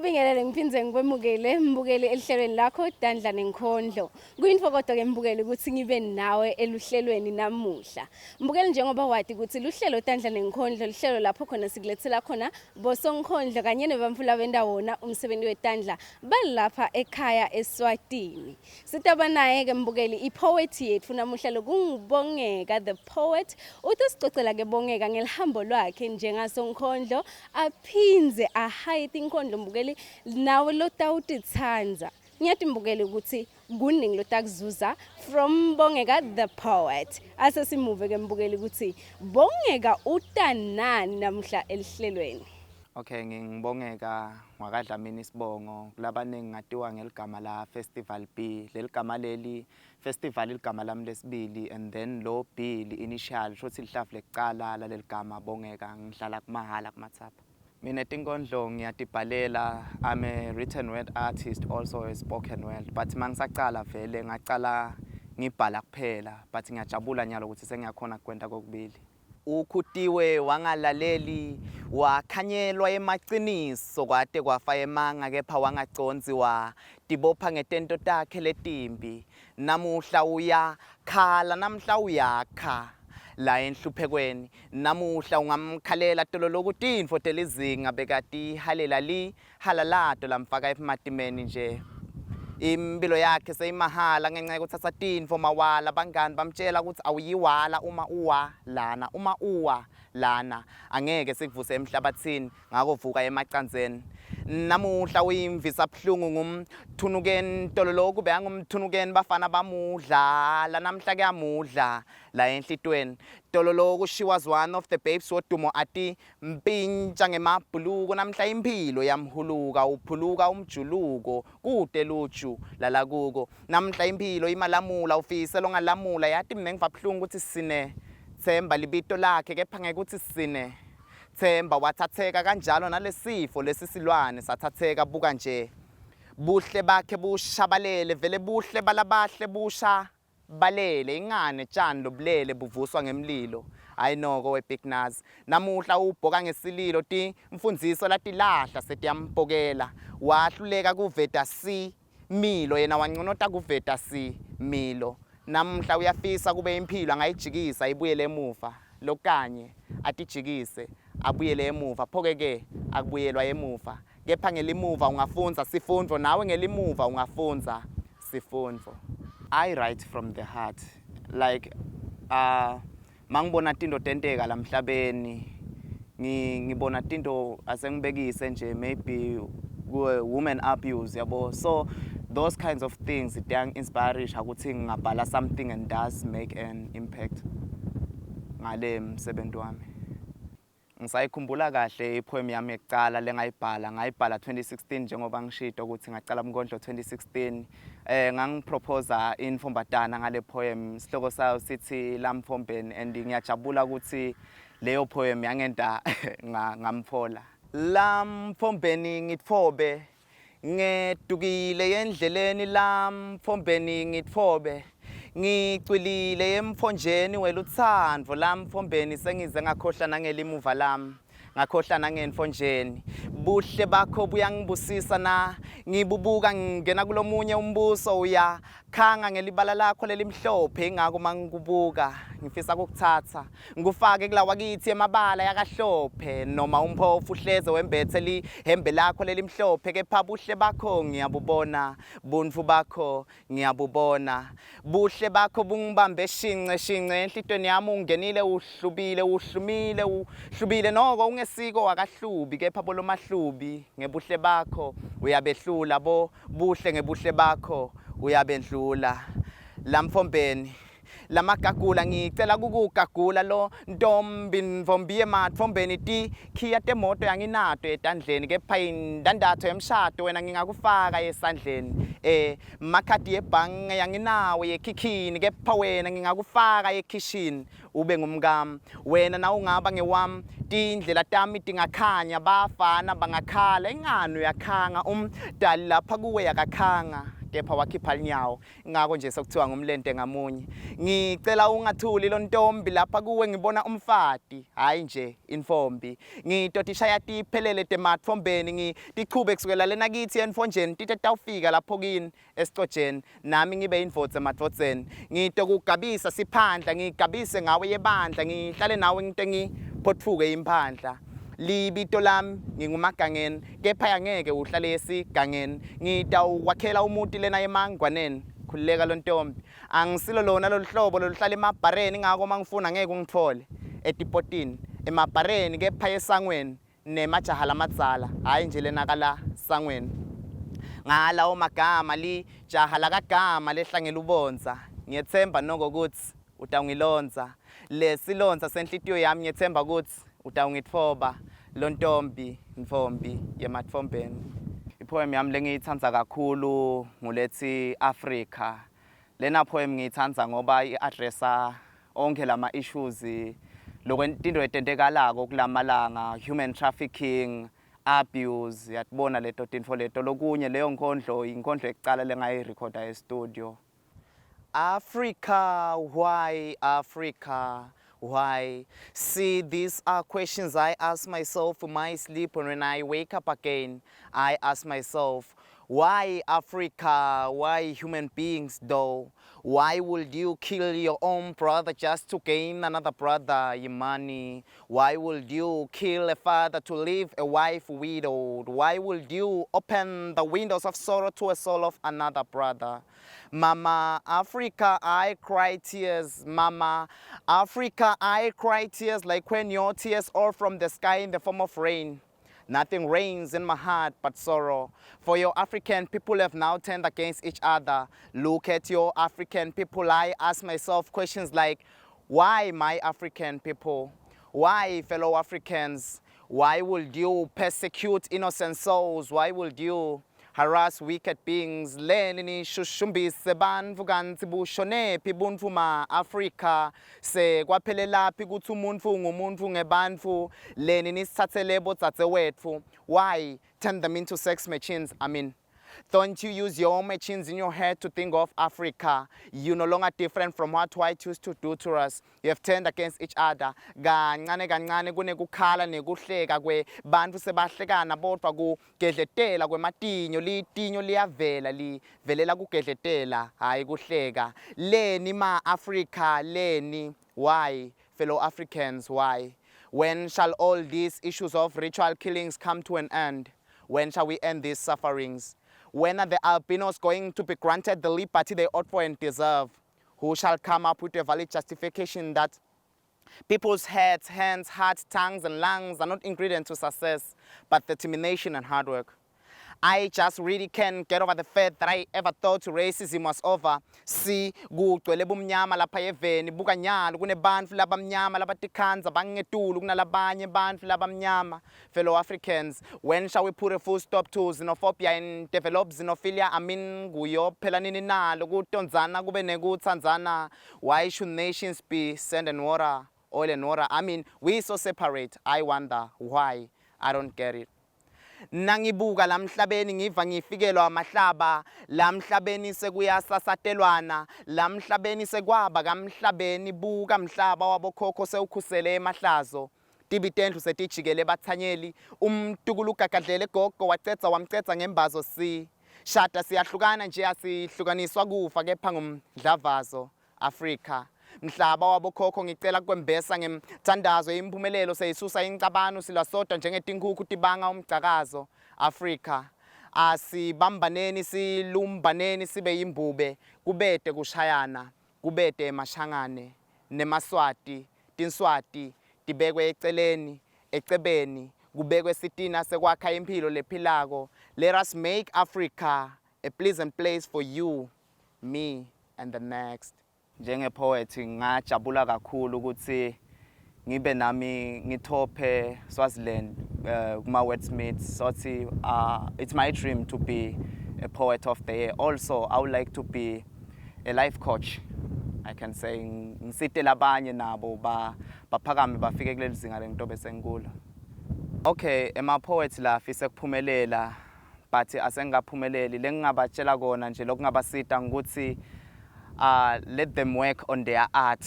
Ngikubingelele ngiphindze ngikwemukele mbukeli elihlelweni lakho Tandla Nenkhondlo. Kuyinto kodwa ke mbukeli ukuthi ngibe nawe eluhlelweni namuhla. Mbukeli njengoba wathi ukuthi luhlelo Tandla Nenkhondlo lihlelo lapho khona sikulethela khona bosonkhondlo kanye nebamfula bendawona umsebenzi weTandla balapha ekhaya eSwatini. Sitaba naye ke mbukeli ipoet yethu namuhla lokungibongeka the poet uthi sicocela ke bongeka ngelihambo lwakhe njengasonkhondlo aphinze ahayithe inkondlo mbukeli nawe lotawutitsanza. Ngiyathi mbukeli ukuthi kuningi lotakuzuza from Bongeka the poet. Ase simuve ke mbukeli ukuthi Bongeka utanani namuhla elihlelweni. Okay, ngibongeka ngakadlamini isibongo kulabaningi ngatiwa ngeligama la Festival B. Leligama leli festival iligama lami lesibili and then lo B initial shothi lihlavu lekucala leligama Bongeka ngihlala kumahala kumathapha. Mina tinkondlo ngiyatibhalela. I'm a written word artist, also a spoken word, but mangisaqala vele ngaqala ngibhala kuphela, but ngiyajabula nyalo ukuthi sengiyakhona kwenta kokubili. Ukhutiwe wangalaleli wakhanyelwa emaqiniso kwade kwafa emanga kepha wangacondziwa tibopha ngetento takhe letimbi namuhla uyakhala namhla uyakha la enhluphekweni namuhla ungamkhalela tolo lokutinfo telizinga bekati halela li halalato lamfaka ematimeni nje impilo yakhe seyimahala ngenxa yokuthatha tinfo mawala bangani bamtshela ukuthi awuyiwala uma uwa lana angeke sikuvuse emhlabathini ngakovuka emacanzeni namuhla uyimvisa buhlungu ngumthunukeni tololo kube angumthunukeni bafana bamudla la namhla kuyamudla la enhlitweni tololo she was one of the babes wodumo ati mpintsha ngemabhuluko namhla impilo yamhuluka uphuluka umjuluko kude luju lala kuko namhla impilo imalamula ufise longalamula yathi mina ngiva buhlungu ukuthi sine Themba libito lakhe kepha ngeke ukuthi sine Themba wathatheka kanjalo nalesifo lesisilwane sathatheka buka nje buhle bakhe bushabalele vele buhle balabahle busha balele ingane tshani lobulele buvuswa ngemlilo ayinoko weBig Naz namuhla ubhoka ngesililo ti mfundziso latilahla setiyambhokela wahluleka kuveta si milo yena wanconota kuveta si milo namhla uyafisa kube impilo angayijikisa ibuyele emuva lokanye atijikise abuyele emuva phokeke akubuyelwa emuva kepha ngelimuva ungafunza sifundvo nawe ngelimuva ungafunza sifundvo. I write from the heart like mangibona tinto tenteka lamhlabeni ngibona tinto asengibekise nje maybe women abuse yabo so those kinds of things they inspire ukuthi ngabhala something and does make an impact ngale msebenzi wami. Ngisayikhumbula kahle ipoem yami yekucala lengayibhala 2016 njengoba ngishito ukuthi ngaqala umkondlo 2016 ngangipropose infombatana ngale poem sihloko sayo sithi lamfombeni and ngiyajabula ukuthi leyo poem yangenta ngamfola lamfombeni ngitfobe ngedukile endleleni lamfombeni ngitfobe ngicwilile emfonjeni welutsandvo lamfombeni sengize ngakhohlwa nangelimuva lami ngakhohlwa nangenfonjeni buhle bakho buyangibusisa na ngibubuka ngena kulomunye umbuso uyakhanga ngelibala lakho lelimhlophe ingako mangikubuka ngifisa ukuthatha ngufake kulawa kithi emabala yakahlophe noma umphofu uhleze wembethe lihembe lakho lelimhlophe kepha buhle bakho ngiyabubona bunfu bakho ngiyabubona buhle bakho bungibambe shince enhlitweni yami ungenile uhlubile noko ungesiko akahlubi kepha bolo mahlubi ngebuhle bakho uyabehlula bo buhle ngebuhle bakho uyabendlula lamfombeni lamagagula ngicela kukugagula lo ntombi mvombiye matfombeni ti khiya temoto yanginato etandleni kepha indandatho yemshado wena ngingakufaka esandleni makhadi yebhange yanginawe yekhikhini kepha wena ngingakufaka ekitchen ube ngumkami wena na ungaba ngewami tindlela tami tingakhanya bafana bangakhala ingani uyakhanga umdali lapha kuwe yakakhanga kepha wakhipha linyawo ingako nje sokuthiwa ngumlente ngamunye ngicela ungathuli lo ntombi lapha kuwe ngibona umfati hayi nje infombi ngitotishaya tiphelele tematfombeni ngitichube kusukela lena kithi enfonjeni tite tawufika lapho kini esicojeni nami ngibe indvodza emadvodzeni ngitokugabisa siphandla ngigabise ngawe yebandla ngihlale nawe ngite ngiphotfuke imphandla libito lami ngingumagangeni kepha yangeke uhlale esigangeni ngitawuwakhela umuti lena emangwaneni khulileka lo ntombi angisilo lona lolu hlobo loluhlala emabhareni ngako mangifuna ngeke ungithole etipotini emabhareni kepha esangweni nemajaha lamadzala hayi nje lenakala sangweni ngalawo magama lijaha lakagama lehlangela ubonza ngiyethemba noko ukuthi utawungilonza lesilonza senhlitiyo yami ngiyethemba ukuthi utawungitfoba lo ntombi mfombi yematfombeni ipoem yami lengiyitsandza kakhulu ngulethi Africa lena poem ngiyitsandza ngoba i-addressa onke lama issues lokwentinto letentekalako kulamalanga human trafficking abuse yatibona leto tintfo leto lokunye leyo nkondlo inkondlo ekucala lengayirekhoda e-studio Africa, why Africa? Why? See, these are questions I ask myself in my sleep, and when I wake up again, I ask myself, why Africa? Why human beings though? Why would you kill your own brother just to gain another brother, your money? Why would you kill a father to leave a wife widowed? Why would you open the windows of sorrow to a soul of another brother? Mama Africa, I cry tears. Mama Africa, I cry tears like when your tears are from the sky in the form of rain. Nothing rains in my heart but sorrow. For your African people have now turned against each other. Look at your African people. I ask myself questions like, why my African people? Why fellow Africans? Why would you persecute innocent souls? Why would you harass wicked beings? Leni nishushumbise bantfu kanti bushonephi buntfu ma-Afrika se kwaphelelaphi kuthi umuntfu ngumuntfu ngebantfu leni nisithathele bodzadzewetfu. Why turn them into sex machines? I mean, don't you use your own machines in your head to think of Africa? You're no longer different from what white used to do to us. You have turned against each other. Kancane kancane kunekukhala nekuhleka kwe bantfu sebahlekana bodwa kugedletela kwematinyo litinyo liyavela livelela kugedletela hayi kuhleka. Leni ma-Africa leni. Why? Fellow Africans, why? When shall all these issues of ritual killings come to an end? When shall we end these sufferings? When are the albinos going to be granted the liberty they ought for and deserve? Who shall come up with a valid justification that people's heads, hands, hearts, tongues, and lungs are not ingredients to success, but determination and hard work? I just really can't get over the fact that I ever thought racism was over. See, kugcwele bumnyama lapha eveni, buka nyalo kunebantfu labamnyama labatikhanza bangetulu kunalabanye bantfu labamnyama. Fellow Africans, when shall we put a full stop to xenophobia and develop xenophilia? I mean, kuyo phela nini nalo kutondzana kube nekutsandzana. Why should nations be sand and water, oil and water? I mean, we so separate. I wonder why. I don't get it. Nangibuka lamhlabeni ngiva ngifikelwa amahlaba lamhlabeni sekuyasasatelwana lamhlabeni sekwaba kamhlabeni buka mhlaba wabokhokho sewukhusele emahlazo tibitendlu setijikele bathanyeli umtukulu gagadlele gogo wacetsa wamcetsa ngembazo si shada siyahlukana nje asihlukaniswa kufa kepha ngumdlavazo Africa mhlaba wabokhokho ngicela kwembesa ngemthandazo imphumelelo seyisusa incabano silasodwa njengetinkukhu tibanga umgcakazo Africa asibambaneni silumbaneni sibe yimbube kubete kushayana kubete emashangane nemaswati tinswati tibekwe eceleni ecebeni kubekwe sitina sekwakha impilo lephilako. Let us make Africa a pleasant place for you, me and the next. Njenge-poet ngajabula kakhulu ukuthi ngibe nami ngithophe Swaziland kuma-wordsmiths sothi it's my dream to be a poet of the year. Also, I would like to be a life coach. I can say ngisite labanye nabo baphakame bafike kuleli zinga lento bese ngikulo. Okay, ema-poets la fise kuphumelela but asengaphumeleli. Lengingabatshela kona nje lokungabasita ukuthi let them work on their art.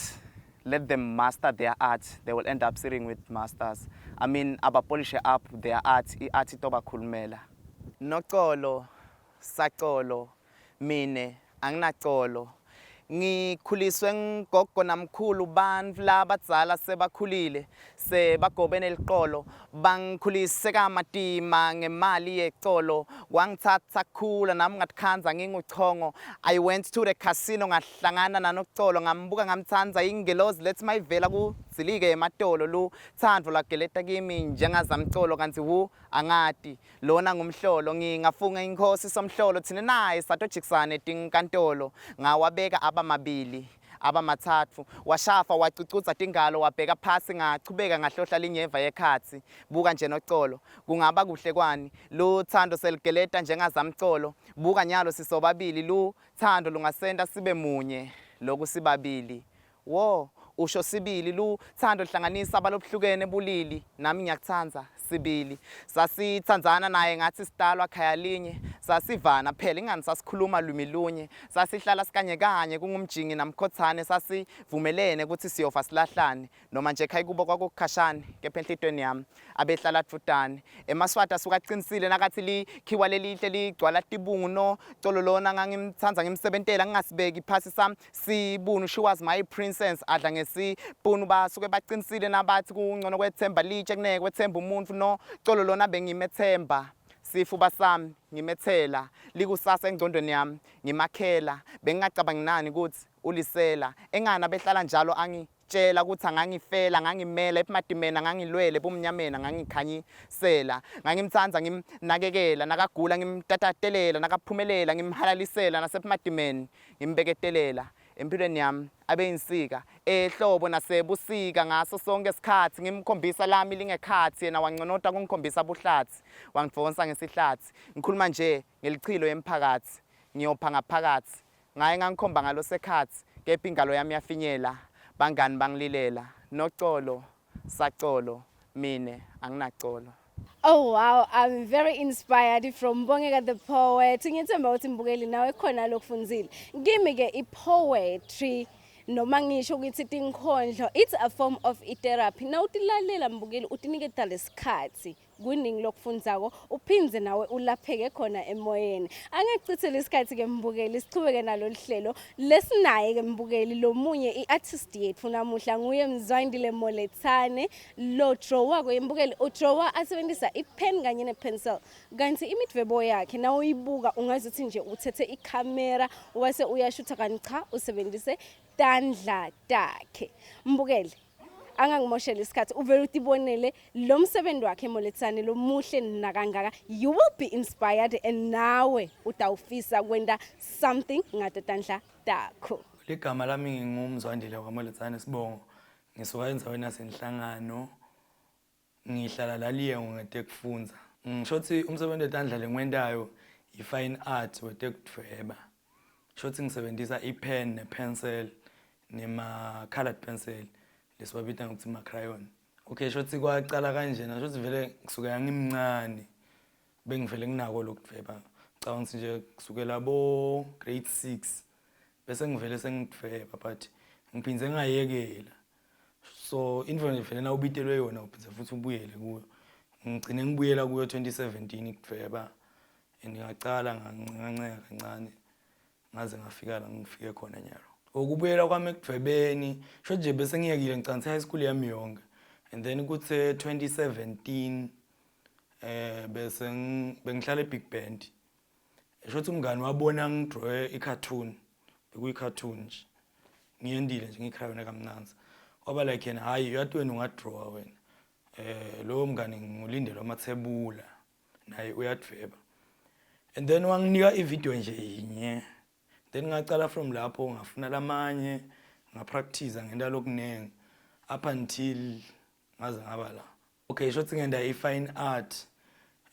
Let them master their art. They will end up sitting with masters. I mean, polish up their art. I-art itobakhulumela. Noxolo, sacolo, mine, anginacolo. Ngikhuliswe ngogogo namkhulu bantfu labadzala sebakhulile sebagobene liqolo bangikhulise kamatima ngemali yecolo kwangithatha khula nami ngatikhanza nginguchongo. I went to the casino ngahlangana nanoxolo ngambuka ngamthanza ingelozi lethi mayivela kuzilike ematolo lu thandvo lageleta kimi njengazamcolo kanti angati lona ngumhlolo ngingafunga inkhosi somhlolo thina naye satojikisane tinkantolo ngawabeka abamabili abamathathu washafa wacucuza tingalo wabheka phasi ngachubeka ngahlohla linyeva yekhatsi buka nje noxolo kungaba kuhle kwani lu thando seligeleta njengazamcolo buka nyalo sisobabili lu thando lungasenda sibe munye loku sibabili wo usho sibili lu thando hlanganisa abalobuhlukene bulili nami ngiyakuthanza sibili sasithandzana naye ngathi sidalwa khaya linye sasivana phela ingani sasikhuluma lwimi lunye sasihlala sikanye kanye kungumjingi namkhothane sasivumelene ukuthi siyofa silahlane noma nje khai kubo kwakukhashane kepha enhlitweni yami abehlala futane emaswati sukaqinisile nakathi likhiwa lelihle ligcwala tibungu no colo lona ngangimthanza ngimsebentela ngingasibeki phasi sami sibunu she was my princess adla ngesibunu basuke baqinisile nabathi kungcono kwethemba litshe kuneke kwethemba umuntu no colo lona bengimethemba sifuba sami ngimethela likusasa engcondweni yami ngimakhela bengingacabangi nani ukuthi ulisela engana behlala njalo angitshela ukuthi angangifela ngangimela emadimena ngangilwele bomnyamena ngangikhanyisela ngangimthanza ngimnakekela nakagula ngimtatatelela nakaphumelela ngimhalalisela nasemadimeni ngimbeketelela empilweni yami abeyinsika ehlobo nasebusika ngaso sonke isikhathi ngimkhombisa lami lingekhathi yena wanconota kungikhombisa buhlathi wangidvonsa ngesihlathi ngikhuluma nje ngelichilo yemphakathi ngiyopha ngaphakathi ngaye ngangikhomba ngalo sekhathi kepha ingalo yami yafinyela bangani bangililela noxolo sacolo mine anginacolo. Oh wow, I'm very inspired from Bongeka the poet. Ngithemba ukuthi mbukeli nawe khona lokufunzile. Give ke i-poetry noma ngisho ukuthi tinkhondlo, it's a form of therapy. Na utilalela mbukeli utiniketa lesikhathi kuningi lokufundzako uphindze nawe ulapheke khona emoyeni. Angekuchithela isikhathi ke mbukeli sichubeke nalo lihlelo lesinaye ke mbukeli lomunye iartist yethu namuhla nguye Mzwandile Moletsane lo drawer ke mbukeli udrawer asebenzisa ipen kanye nepencil kanti imidwebo yakhe na uyibuka ungazithi nje uthethe icamera wase uyashutha kanti cha usebenzise tandla takhe mbukeli angangimoshela isikhathi uvela utibonele lo msebenzi wakhe Moletsane lo muhle nakangaka you will be inspired and nawe utawufisa kwenda something ngatatandla takho. Ligama lami ngumzwandile kwaMoletsane Sibongo ngisuka endaweni yasenhlangano ngihlala laliye ngetekufundza ngisho ukuthi umsebenzi wetandla lengwendayo i-fine art wetekudvweba ngisho ukuthi ngisebenzisa ipen nepencil nema-colored pencil lesibabita ngokuthi ma-crayon. Okay, shothi kwaqala kanjena shothi vele kusukela ngimncane bengivele nginako lokudvweba cabanga ukuthi nje kusukela bo grade 6 bese ngivele sengidvweba but ngiphindze ngayekela so into vele na ubitelwe yona uphindze futhi ubuyele kuyo ngigcine ngibuyela kuyo 2017 ikudvweba ngingacala nganceka kancane ngaze ngafika la ngifike khona nyalo ukubuyela kwami ekudvwebeni sho nje bese ngiyekile ngicanthe high school yami yonke and then kuthe 2017 bese bengihlala eBig Band sho ukuthi umngani wabona ngidraw icartoon bekuyi-cartoon nje ngiyendile nje ngicrayon kamnanzi waba like yena hayi yathi wena ungadraw wena lo mngani ngulindele amathebula naye uyadvweba and then wanginika ivideo nje yinye then ngacala from lapho ngafuna lamanye ngapractice ngenda lokunengi up until ngaze ngaba la. Okay, shothi ngenda i-fine art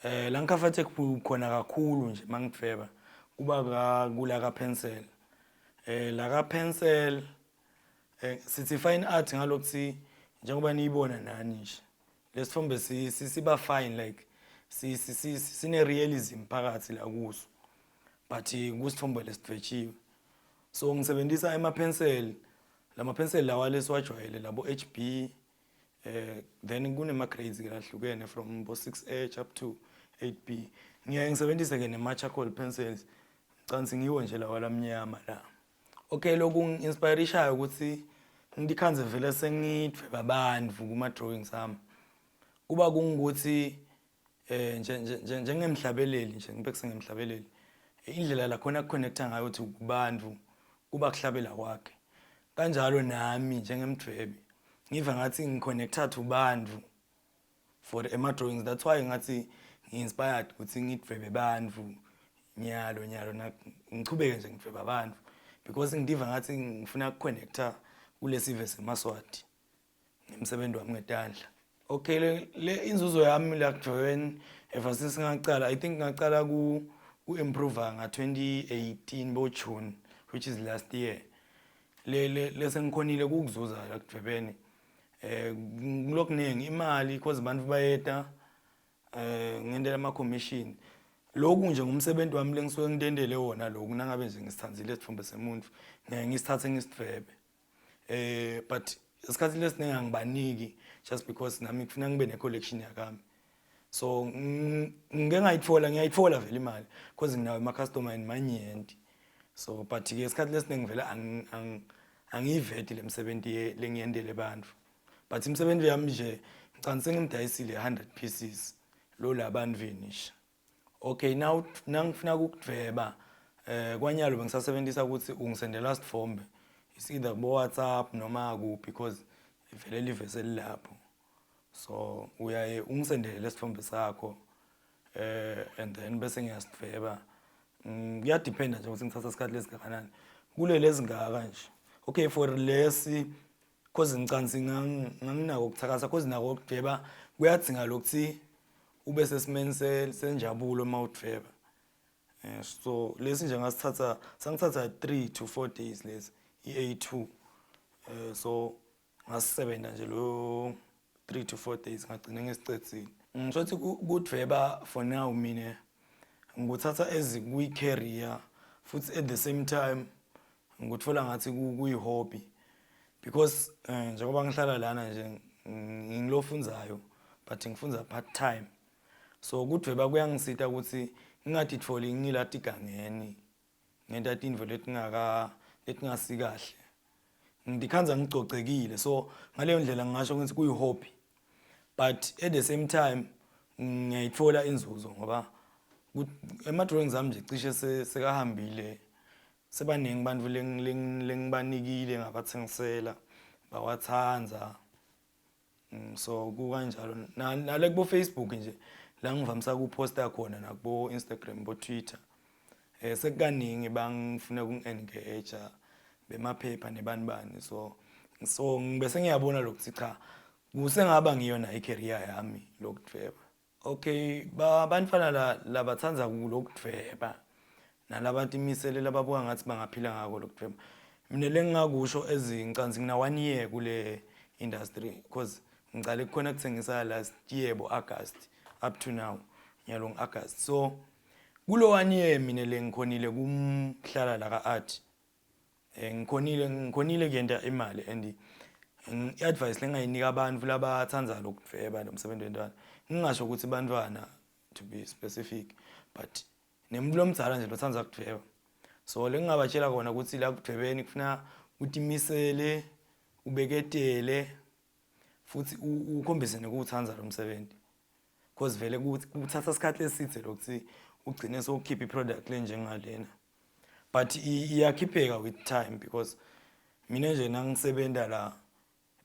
la ngikhafathe khona kakhulu nje mangidvweba kuba kula ka pencil la ka pencil sithi fine art ngalokuthi njengoba niyibona nani nje lesithombe siba fine like sine realism phakathi la kuso but kusithombo lesidwetshiwe. So ngisebenzisa ama-pencil, lama-pencil lawa lesiwajwayele labo HB, then kunema grades ke lahlukene from bo 6H up to 8B. Ngisebenzisa ke nema-charcoal pencils, cansi ngiwo nje lawa lamnyama la. Okay, lokhu ngi-inspirishayo ukuthi ngikhanze vele sengidweba abantu kuma drawings ami. Kuba kungukuthi njengemhlabeleli nje ngibekise ngemhlabeleli, indlela la khona connecta ngayo ukuthi kubantu kuba kuhlabela kwakhe. Kanjalo nami njengemdwebi ngiva ngathi ngiconnecta to bantu for ema drawings. That's why ngathi ngi-inspired ukuthi ngidwebe bantu nyalo ngichubeke nje ngidweba abantu because ngidiva ngathi ngifuna ukuconnecta kulesive seMaswati ngimsebenzi wami ngetandla. Okay, le inzuzo yami la kudwebeni ever since ngaqala, I think ngaqala ku improve nga 2018 bo June, which is last year. Lese ngikhonile ukuzuza la kudwebeni kulokuningi imali because abantu bayeta ngendela ama commission. Lokhu nje ngumsebenzi wami lengisuke ngidendele wona lokhu nangabe nje ngisithanzile isithombe semuntu ngeke ngisithathe ngisidwebe. But isikhathi lesiningi angibaniki just because nami kufuna ngibe ne collection yakami. So ngeke ngiyayitfola vele imali because nginawo ama customer manyenti. So but ke isikhathi lesiningi vele angiyiveti lemsebenzi lengiyendele abantu. But imsebenzi yami nje ngicane ngimdayisile 100 pieces lo labantu finish. Okay, now nangifuna ukudweba kwanyalo bengisasebenzisa ukuthi ungisendela sithombe is either bo WhatsApp noma kuphi because vele liveseli lapho. So uyaye ungisendele lesithombe sakho and then bese ngiyasidweba. Kuya dependa nje ukuthi ngithatha isikhathi lesingakanani kule lezingaka nje. Okay, for lesi cause ngicane nganginako ukuthakasa cause nako ukudweba kuyadinga lokuthi ube sesimeni senjabulo mawudweba. So lesi nje ngasithatha sangithatha 3 to 4 days lesi A2. So ngasisebenza nje lo 3 to 4 days ngagcina ngisicedzile. Ngisho ukuthi kudweba for now mina ngikuthatha as kuyi-career futhi at the same time ngikuthola ngathi kuyi-hobby because njengoba ngihlala lana nje ngilofunzayo but ngifunza part time. So kudweba kuyangisita ukuthi ngingaditholi ngilati gangeni ngenta into letingasi kahle. Ngidikhanza ngicocekile, so ngaleyo ndlela ngisho ukuthi kuyi-hobby but at the same time ngiyayithola inzuzo ngoba ema drawings ami nje cishe sekahambile sebaningi abantu lengibanikile ngabathengisela bawathanza. So kukanjalo nale kubo Facebook nje la ngivamisa ukuposta khona nakubo Instagram bo Twitter sekukaningi bangifuna ukungi-engage bemaphepha nebani. So ngibese ngiyabona lokuthi cha kusengaba ngiyona i-career yami lokudweba. Okay, bantfana la bathanza kulokudweba nalabantu imisele lababuka ngathi bangaphila ngako lokudweba. Mina lengingakusho ngicane ngina 1 year kule industry because ngicale khona ukuthengisa last year bo August up to now nyalo August. So kulo 1 year mina lengikhonile kumhlala la ka art ngikhonile kuyenta imali and i-advice lengayinika abantu labathanza lokudweba nomsebenzi wentwana ngingasho ukuthi bantwana to be specific but nemuntu lomdzala nje lothanza ukudweba. So lengingabatshela kona ukuthi la kudwebeni kufuna ukuthi imisele ubeketele futhi ukhombise nekuthanza lo msebenzi because vele kuthatha isikhathi eside lokuthi ugcine sokukhipha iproduct lenjengalena but iyakhipheka with time because mina nje nangisebenza la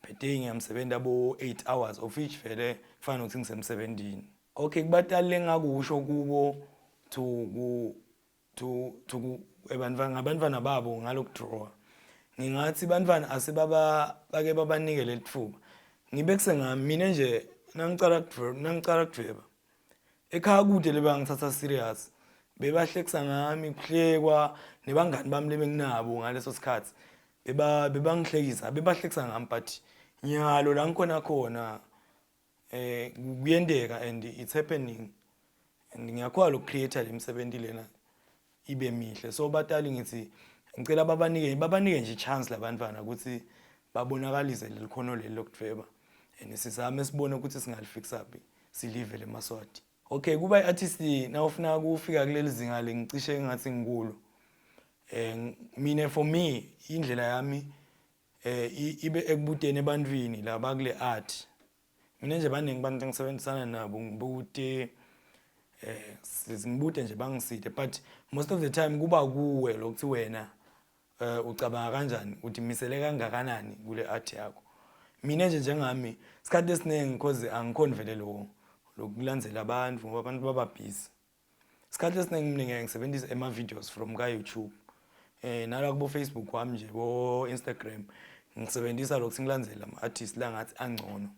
per day ngiyamsebenza bo 8 hours of which vele kufanele ukuthi ngisemsebenzini. Okay, kubatali lengakusho kubo to abantwana babo ngalokudraw ngingathi bantwana asebake babanike lethuba ngibekuse ngami mina nje nangicala kudweba ekhaya kude lebangithatha serious bebahlekisa ngami kuhlekwa nebangani bami lebenginabo ngaleso sikhathi bebangihlekisa bebahlekisa ngami but nyalo la ngikhona kuyendeka and it's happening and ngiyakwazi ukcreate le misebenzi lena ibe mihle. So batali ngithi ngicela babanike nje chance labantwana ukuthi babonakalise lelikhono leli lokudweba and sizame sibone ukuthi singalifixa phi silive le Maswati. Okay, kuba artist na ufuna kufika kuleli zinga lengicishe ngathi ngikulo. Mina for me indlela yami ibe ekubuteni ebantwini laba kule art. Mina nje baningi bantu ngisebenzisana nabo ngibute ngibute nje bangiside, but most of the time kuba kuwe lokuthi wena ucabanga kanjani uthi misele kangakanani kule art yakho. Mina nje njengami isikhathi esiningi because angikhonvele lokulandzela abantu ngoba abantu baba busy. Isikhathi esiningi mina ngeke ngisebenzise ema videos from ka YouTube nala kubo Facebook wami nje bo Instagram ngisebenzisa lokho singilandzela ama artists la ngathi angcono.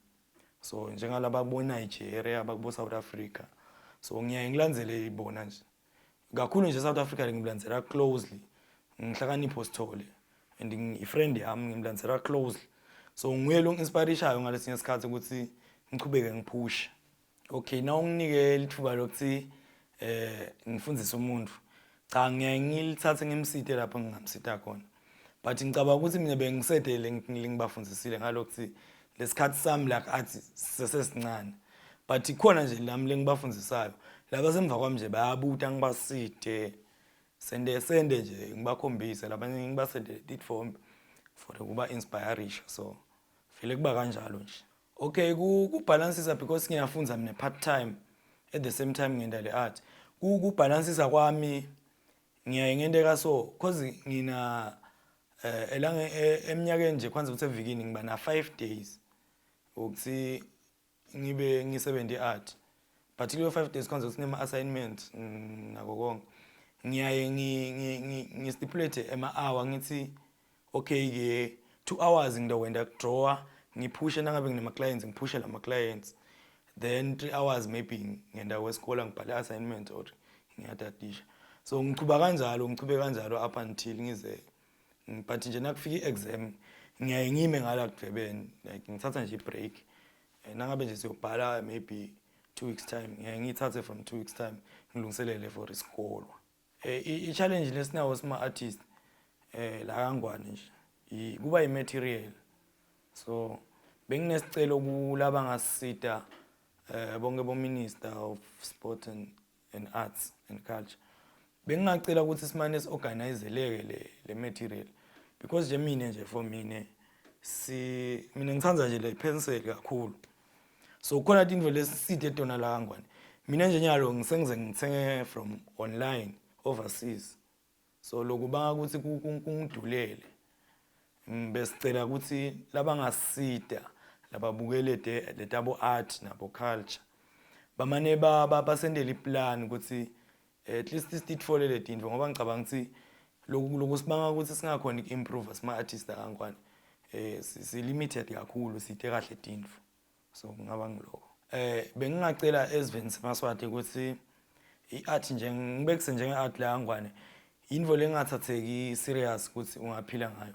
So njengalaba bo Nigeria abakubo South Africa, so ngiyaye ngilandzele ibona nje kakhulu nje South Africa ngimlandzela closely, ngihlakanipho Sithole and ifriend yami ngimlandzela closely, so nguye lo inspiration ngalesinye isikhathi ukuthi ngichubeke ngipush. Okay, now nginike lithuba lokuthi ngifundise umuntu, cha ngiyaye ngilithathe ngimsite lapho ngingamsita khona, but ngicabanga ukuthi mina bengisedele ngibafundisile ngalokuthi lesikhathi sami la athi sesesincane, but ikhona nje lami lengibafundisayo laba semva kwami nje bayabuta ngibaside sende nje ngibakhombise labanye ngibasede it for kuba inspiration, so feel kuba kanjalo nje. Okay, ku balancesa because ngiyafunda mina part time at the same time ngenda le art. Ku balancesa kwami ngiyaye ngendeka so cause ngina elanga eminyakeni nje kwanza ukuthi evikini ngiba na 5 days ukuthi ngibe ngisebenze art, but leyo 5 days kwanza ukuthi nema assignment nako konke ngiyaye ngistipulate ema hour ngithi okay ke 2 hours ngidawenda draw ngiphushe nangabe nginema clients ngiphushe lama clients, then 3 hours maybe ngenda wesikole ngibhala assignment or ngiyadadisha. So ngiqhubeka kanjalo up until ngize, but nje nakufika iexam ngiyaye ngime ngala kudwebeni, like ngithatha nje break nangabe nje siyobhala maybe 2 weeks time ngiyaye ngithathe from 2 weeks time ngilungiselele for isikolo. I challenge lesinawo sima artist la kangwane nje kuba imaterial, so benginesicelo kulaba ngasita bonke bo Minister of Sport and Arts and Culture, bengingacela ukuthi simane organizeleke le material because nje mina nje for mina mina ngithanda nje le pencil kakhulu, so khona into leside tona la kangwane mina nje nyalo ngisengize ngithenge from online overseas, so lokubanga ukuthi kungidulele besicela ukuthi laba ngasida lababukele le tabo art nabo culture bamane basendele iplan ukuthi at least sitfolele le tinto ngoba ngicabanga ukuthi lokusibanga ukuthi singakhona improve sima artist akangwane si limited kakhulu sithe kahle tinto, so ngaba ngiloko bengingacela Eswatini Maswati ukuthi iart nje ngibekise njenge art la kangwane indvo lengathatheki serious ukuthi ungaphila ngayo,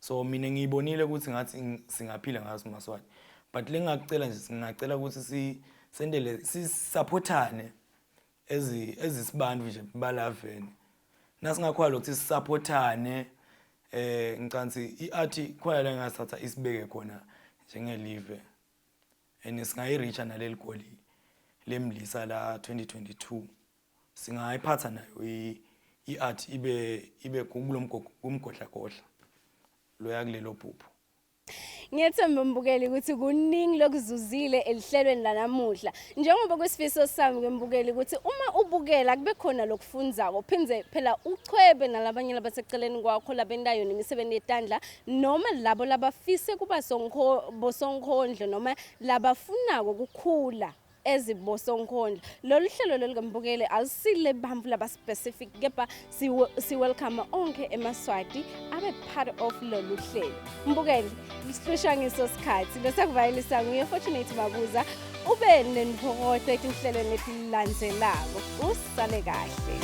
so mina ngiyibonile ukuthi ngathi singaphila ngaso Maswati, but lengacela nje singacela ukuthi sendele sisupportane ezisibantu nje balaveni nasingakhwala ukuthi sisupportane ngicansi iart khona la ngasatha isibeke khona njengelive and singayireacha naleli goli lemlisa la 2022 singayiphatha nayo iart ibe kumgodla kodla loya kulelo phupho. Ngiyethemba mbukeli ukuthi kuningi lokuzuzile elihlelweni lanamuhla, njengoba kwesifiso sami ngembukeli ukuthi uma ubukela kube khona lokufundzako phindze phela uchwebe nalabanye labaseceleni kwakho labendayo nemisebenzi yetandla noma labo labafise kuba bosonkondlo noma labafunako kukhula ezibosonkhondlo. Lolu hlelo lolukambukeli alusile bamvu laba specific kepha si welcome onke eMaswati abe part of lolu hlelo. Mbukeli sisho ngiso sikhathi besakuvayelisa nguye Fortunate Mabuza ube neniphokoto etinhlelweni letilandzelako. Usale kahle.